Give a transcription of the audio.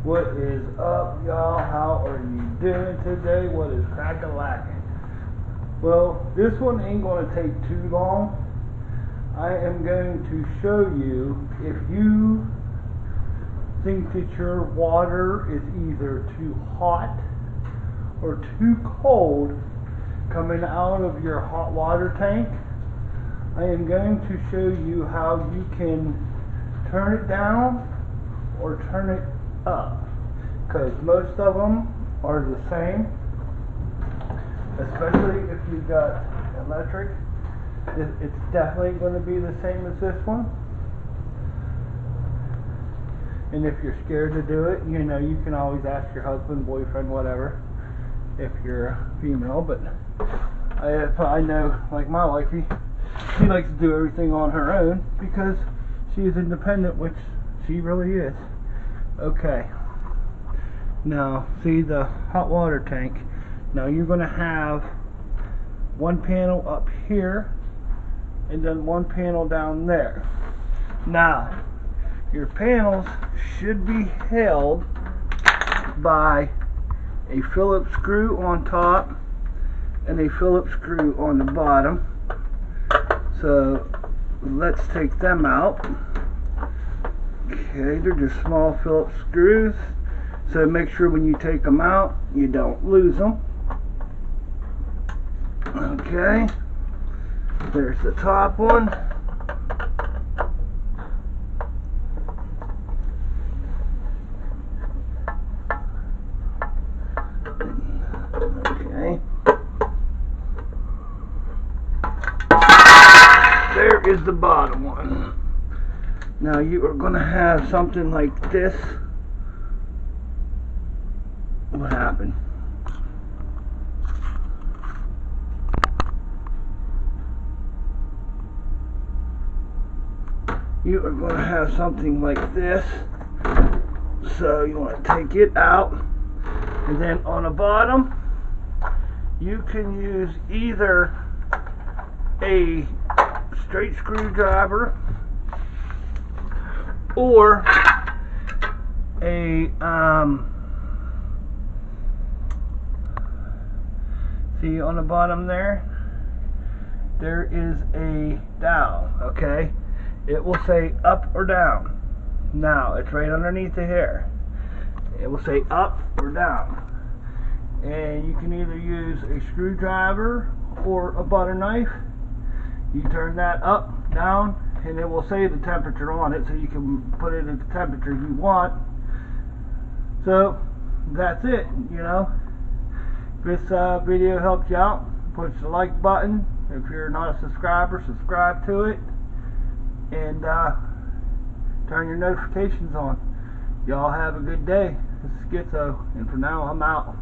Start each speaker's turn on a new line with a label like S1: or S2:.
S1: What is up, y'all? How are you doing today? What is crack-a-lackin'? Well, this one ain't going to take too long. I am going to show you if you think that your water is either too hot or too cold coming out of your hot water tank. I am going to show you how you can turn it down or turn it up, because most of them are the same, especially if you've got electric. It's definitely going to be the same as this one. And if you're scared to do it, you know, you can always ask your husband, boyfriend, whatever, if you're a female. But I know, like my wifey, she likes to do everything on her own because she is independent, which she really is. Okay, now see the hot water tank. Now you're going to have one panel up here and then one panel down there. Now your panels should be held by a Phillips screw on top and a Phillips screw on the bottom. So let's take them out. Okay, they're just small Phillips screws, so make sure when you take them out you don't lose them. Okay, there's the top one. Okay, there is the bottom one. Now you are going to have something like this. What happened? You are going to have something like this. So you want to take it out, and then on the bottom you can use either a straight screwdriver or a see on the bottom there is a dial. Okay, it will say up or down. Now it's right underneath the hair. It will say up or down, and you can either use a screwdriver or a butter knife. You turn that up, down, and it will say the temperature on it, so you can put it at the temperature you want. So that's it, you know. If this video helped you out, push the like button. If you're not a subscriber, subscribe to it, and turn your notifications on. Y'all have a good day. This is Schizo, and for now I'm out.